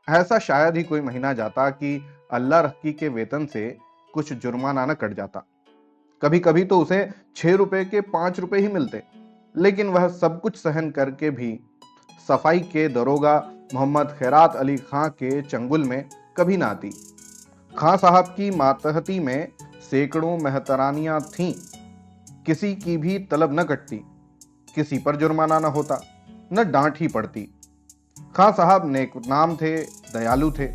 ऐसा शायद ही कोई महीना जाता कि अल्लाह रख्की के वेतन से कुछ जुर्माना न कट जाता। कभी कभी तो उसे 6 रुपए के 5 रुपए ही मिलते, लेकिन वह सब कुछ सहन करके भी सफाई के दरोगा मोहम्मद खैरात अली खां के चंगुल में कभी ना आती। खां साहब की मातहती में सैकड़ों मेहतरानियां थीं, किसी की भी तलब न कटती, किसी पर जुर्माना न होता, न डांट ही पड़ती। खां साहब नेक नाम थे, दयालु थे,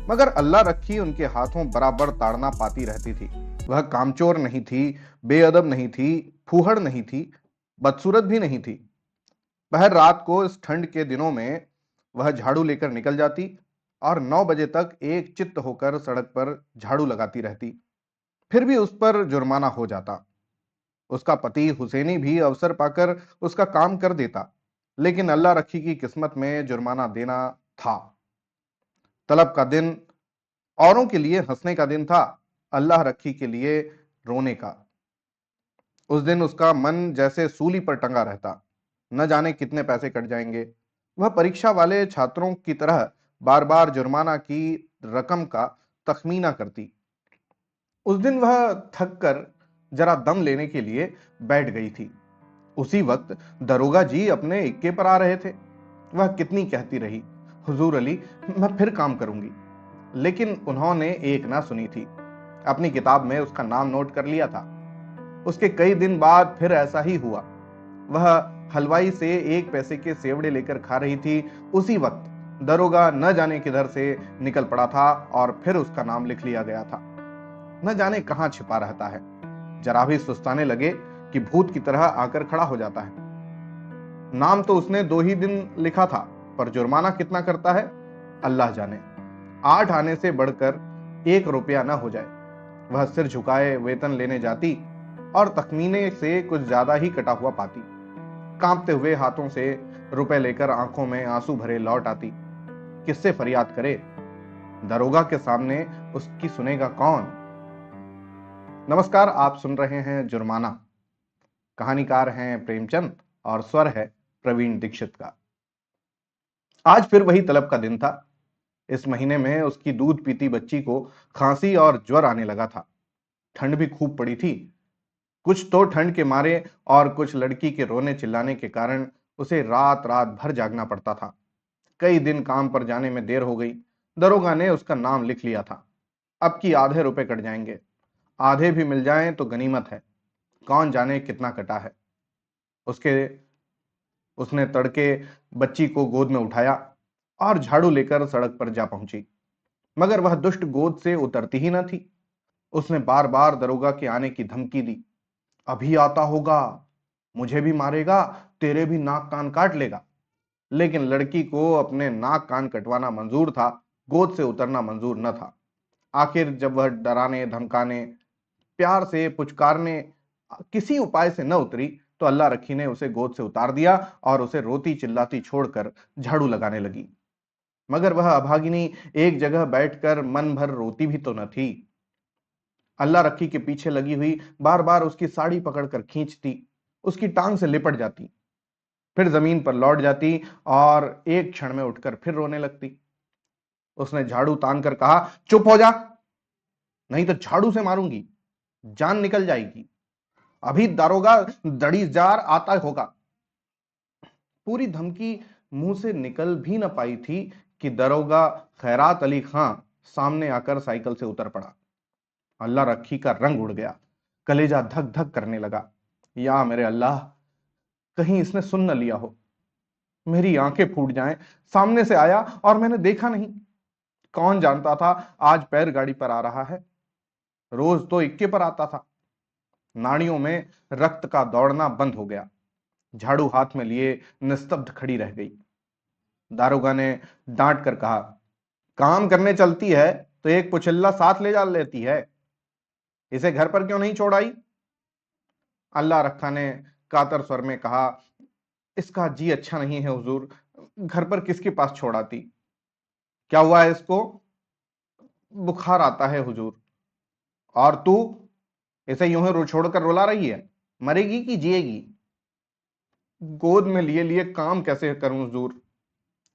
मगर अल्लाह रखी उनके हाथों बराबर ताड़ना पाती रहती थी। वह कामचोर नहीं थी, बेअदब नहीं थी, फूहड़ नहीं थी, बदसूरत भी नहीं थी। पहर रात को इस ठंड के दिनों में वह झाड़ू लेकर निकल जाती और 9 बजे तक एक चित्त होकर सड़क पर झाड़ू लगाती रहती। फिर भी उस पर जुर्माना हो जाता। उसका पति हुसैनी भी अवसर पाकर उसका काम कर देता, लेकिन अल्लाह रखी की किस्मत में जुर्माना देना था। तलब का दिन औरों के लिए हंसने का दिन था, अल्लाह रखी के लिए रोने का। उस दिन उसका मन जैसे सूली पर टंगा रहता, न जाने कितने पैसे कट जाएंगे। वह परीक्षा वाले छात्रों की तरह बार बार जुर्माना की रकम का तखमीना करती। उस दिन वह थक कर जरा दम लेने के लिए बैठ गई थी। उसी वक्त दरोगा जी अपने इक्के पर आ रहे थे। वह कितनी कहती रही, हुजूर अली, मैं फिर काम करूंगी, लेकिन उन्होंने एक ना सुनी थी। अपनी किताब में उसका नाम नोट कर लिया था। उसके कई दिन बाद फिर ऐसा ही हुआ। वह हलवाई से 1 पैसे के सेवड़े लेकर खा रही थी। उसी वक्त दरोगा न जाने किधर से निकल पड़ा था और फिर उसका नाम लिख लिया गया था। न जाने कहां छिपा रहता है। जरा भी सुस्ताने लगे कि भूत की तरह आकर खड़ा हो जाता है। नाम तो उसने 2 ही दिन लिखा था, पर जुर्माना कितना करता है अल्लाह जाने। 8 आने से बढ़कर 1 रुपया न हो जाए। वह सिर झुकाए वेतन लेने जाती और तखमीने से कुछ ज्यादा ही कटा हुआ पाती। कांपते हुए हाथों से रुपए लेकर आंखों में आंसू भरे लौट आती। किससे फरियाद करे? दरोगा के सामने उसकी सुनेगा कौन? नमस्कार, आप सुन रहे हैं जुर्माना। कहानीकार हैं प्रेमचंद और स्वर है प्रवीण दीक्षित का। आज फिर वही तलब का दिन था। इस महीने में उसकी दूध पीती बच्ची को खांसी और ज्वर आने लगा था। ठंड भी खूब पड़ी थी। कुछ तो ठंड के मारे और कुछ लड़की के रोने चिल्लाने के कारण उसे रात रात भर जागना पड़ता था। कई दिन काम पर जाने में देर हो गई। दरोगा ने उसका नाम लिख लिया था। अब की आधे रुपए कट जाएंगे। आधे भी मिल जाएं तो गनीमत है। कौन जाने कितना कटा है। उसके उसने तड़के बच्ची को गोद में उठाया और झाड़ू लेकर सड़क पर जा पहुंची। मगर वह दुष्ट गोद से उतरती ही न थी। उसने बार बार दरोगा के आने की धमकी दी। अभी आता होगा, मुझे भी मारेगा, तेरे भी नाक कान काट लेगा। लेकिन लड़की को अपने नाक कान कटवाना मंजूर था, गोद से उतरना मंजूर न था। आखिर जब वह डराने धमकाने प्यार से पुचकारने किसी उपाय से न उतरी, तो अल्लाह रखी ने उसे गोद से उतार दिया और उसे रोती चिल्लाती छोड़कर झाड़ू लगाने लगी। मगर वह अभागिनी एक जगह बैठकर मन भर रोती भी तो न थी। अल्लाह रखी के पीछे लगी हुई बार बार उसकी साड़ी पकड़कर खींचती, उसकी टांग से लिपट जाती, फिर जमीन पर लौट जाती और एक क्षण में उठकर फिर रोने लगती। उसने झाड़ू तान कर कहा, चुप हो जा, नहीं तो झाड़ू से मारूंगी, जान निकल जाएगी। अभी दारोगा दड़ीजार आता होगा। पूरी धमकी मुंह से निकल भी न पाई थी कि दरोगा खैरात अली खां सामने आकर साइकिल से उतर पड़ा। अल्लाह रखी का रंग उड़ गया। कलेजा धक धक करने लगा। या मेरे अल्लाह, कहीं इसने सुन न लिया हो, मेरी आंखें फूट जाएं। सामने से आया और मैंने देखा नहीं। कौन जानता था आज पैर गाड़ी पर आ रहा है। रोज तो इक्के पर आता था। नाड़ियों में रक्त का दौड़ना बंद हो गया। झाड़ू हाथ में लिए निस्तब्ध खड़ी रह गई। दारोगा ने डांट कर कहा, काम करने चलती है तो एक पुचल्ला साथ ले जा लेती है, इसे घर पर क्यों नहीं छोड़ आई? अल्लाह रखा ने कातर स्वर में कहा, इसका जी अच्छा नहीं है हुजूर, घर पर किसके पास छोड़ आती? क्या हुआ है इसको? बुखार आता है हुजूर। और तू इसे यूं ही छोड़कर रुला रही है, मरेगी कि जिएगी? गोद में लिए लिए काम कैसे करूं हुजूर?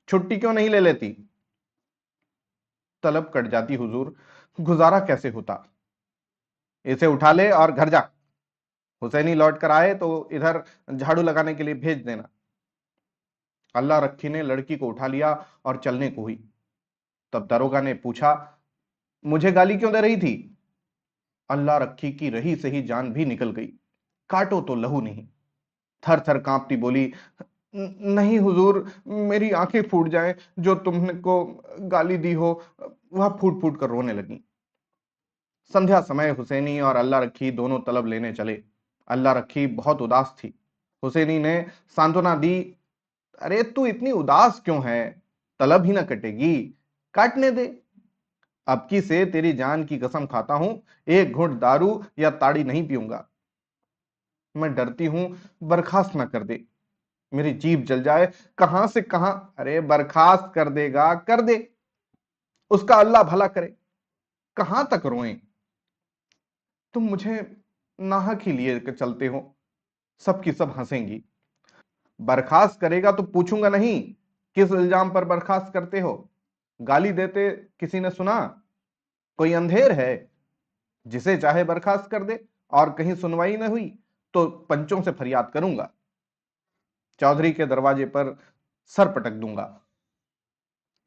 छुट्टी क्यों नहीं ले लेती? तलब कट जाती हुजूर, गुजारा कैसे होता? इसे उठा ले और घर जा। हुसैनी लौट कर आए तो इधर झाड़ू लगाने के लिए भेज देना। अल्लाह रखी ने लड़की को उठा लिया और चलने को हुई। तब दरोगा ने पूछा, मुझे गाली क्यों दे रही थी? अल्लाह रखी की रही सही जान भी निकल गई। काटो तो लहू नहीं। थर थर कांपती बोली, नहीं हुजूर, मेरी आंखें फूट जाएं, जो तुमने को गाली दी हो। वह फूट फूट कर रोने लगी। संध्या समय हुसैनी और अल्लाह रखी दोनों तलब लेने चले। अल्लाह रखी बहुत उदास थी। हुसैनी ने सांत्वना दी, अरे तू इतनी उदास क्यों है? तलब ही ना कटेगी, काटने दे। अब की से तेरी जान की कसम खाता हूं, एक घूंट दारू या ताड़ी नहीं पीऊंगा। मैं डरती हूं बर्खास्त ना कर दे, मेरी जीभ जल जाए। कहां से कहां, अरे बर्खास्त कर देगा, कर दे, उसका अल्लाह भला करे। कहां तक रोएं? तुम मुझे नाहक ही लिए के चलते हो, सबकी सब हंसेंगी। बर्खास्त करेगा तो पूछूंगा नहीं, किस इल्जाम पर बर्खास्त करते हो? गाली देते किसी ने सुना? कोई अंधेर है? जिसे चाहे बर्खास्त कर दे, और कहीं सुनवाई न हुई तो पंचों से फरियाद करूंगा, चौधरी के दरवाजे पर सर पटक दूंगा।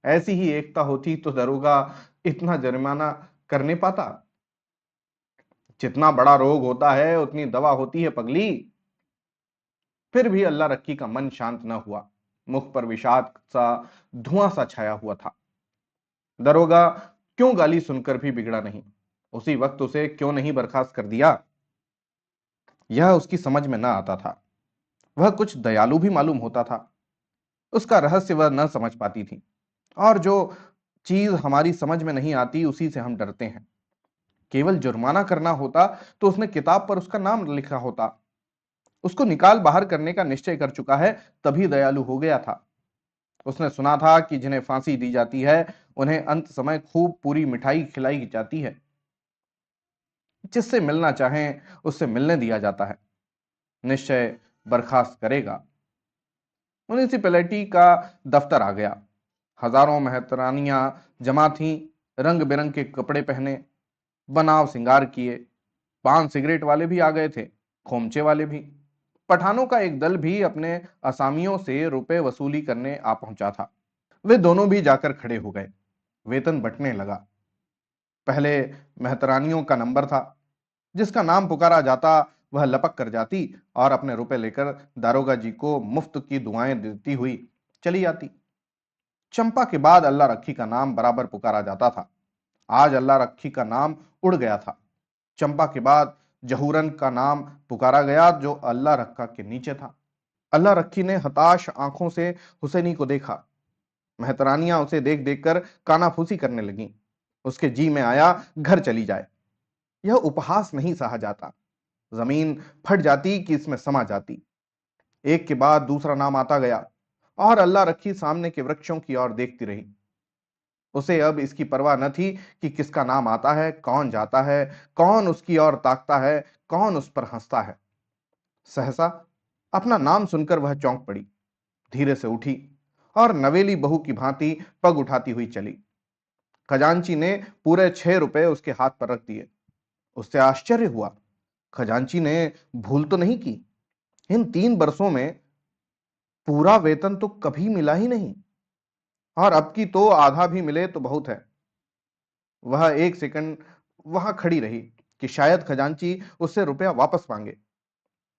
ऐसी ही एकता होती तो दरोगा इतना जुर्माना करने पाता? जितना बड़ा रोग होता है उतनी दवा होती है पगली। फिर भी अल्लाह रक्की का मन शांत न हुआ। मुख पर विषाद सा धुआं सा छाया हुआ था। दरोगा क्यों गाली सुनकर भी बिगड़ा नहीं? उसी वक्त उसे क्यों नहीं बर्खास्त कर दिया? यह उसकी समझ में न आता था। वह कुछ दयालु भी मालूम होता था। उसका रहस्य वह न समझ पाती थी। और जो चीज हमारी समझ में नहीं आती उसी से हम डरते हैं। केवल जुर्माना करना होता तो उसने किताब पर उसका नाम लिखा होता। उसको निकाल बाहर करने का निश्चय कर चुका है, तभी दयालु हो गया था। उसने सुना था कि जिन्हें फांसी दी जाती है उन्हें अंत समय खूब पूरी मिठाई खिलाई जाती है। जिससे मिलना चाहें उससे मिलने दिया जाता है। निश्चय बर्खास्त करेगा। म्यूनिसिपैलिटी का दफ्तर आ गया। हजारों मेहतरानियां जमा थीं, रंग बिरंग के कपड़े पहने, बनाव सिंगार किए। पान सिगरेट वाले भी आ गए थे, खोमचे वाले भी। पठानों का एक दल भी अपने असामियों से रुपए वसूली करने आ पहुंचा था। वे दोनों भी जाकर खड़े हो गए। वेतन बंटने लगा। पहले मेहतरानियों का नंबर था। जिसका नाम पुकारा जाता वह लपक कर जाती और अपने रुपए लेकर दारोगा जी को मुफ्त की दुआएं देती हुई चली जाती। चंपा के बाद अल्लाह रखी का नाम बराबर पुकारा जाता था। आज अल्लाह रखी का नाम उड़ गया था। चंपा के बाद जहूरन का नाम पुकारा गया, जो अल्लाह रखा के नीचे था। अल्लाह रखी ने हताश आंखों से हुसैनी को देखा। मेहतरानियां उसे देख देख कर कानाफूसी करने लगी। उसके जी में आया घर चली जाए। यह उपहास नहीं सहा जाता। जमीन फट जाती कि इसमें समा जाती। एक के बाद दूसरा नाम आता गया और अल्लाह रखी सामने के वृक्षों की ओर देखती रही। उसे अब इसकी परवाह न थी कि किसका नाम आता है, कौन जाता है, कौन उसकी ओर ताकता है, कौन उस पर हंसता है। सहसा अपना नाम सुनकर वह चौंक पड़ी, धीरे से उठी और नवेली बहू की भांति पग उठाती हुई चली। खजांची ने पूरे 6 रुपए उसके हाथ पर रख दिए। उससे आश्चर्य हुआ। खजांची ने भूल तो नहीं की। इन 3 वर्षों में पूरा वेतन तो कभी मिला ही नहीं, और अब की तो आधा भी मिले तो बहुत है। वह एक सेकंड वहां खड़ी रही कि शायद खजांची उससे रुपया वापस मांगे।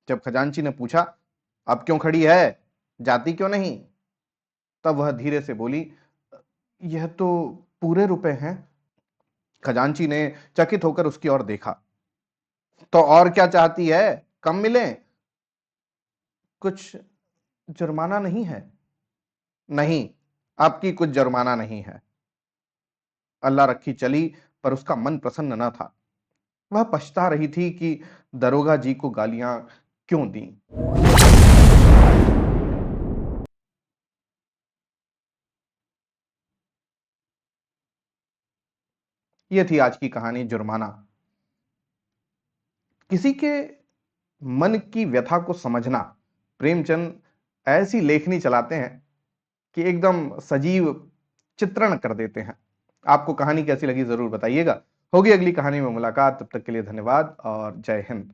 जब खजांची ने पूछा, अब क्यों खड़ी है, जाती क्यों नहीं? तब वह धीरे से बोली, यह तो पूरे रुपए हैं। खजांची ने चकित होकर उसकी ओर देखा। तो और क्या चाहती है, कम मिले? कुछ जुर्माना नहीं है? नहीं, आपकी कुछ जुर्माना नहीं है। अल्लाह रखी चली, पर उसका मन प्रसन्न न था। वह पछता रही थी कि दरोगा जी को गालियां क्यों दी। यह थी आज की कहानी, जुर्माना। किसी के मन की व्यथा को समझना प्रेमचंद ऐसी लेखनी चलाते हैं कि एकदम सजीव चित्रण कर देते हैं। आपको कहानी कैसी लगी जरूर बताइएगा। होगी अगली कहानी में मुलाकात, तब तक के लिए धन्यवाद और जय हिंद।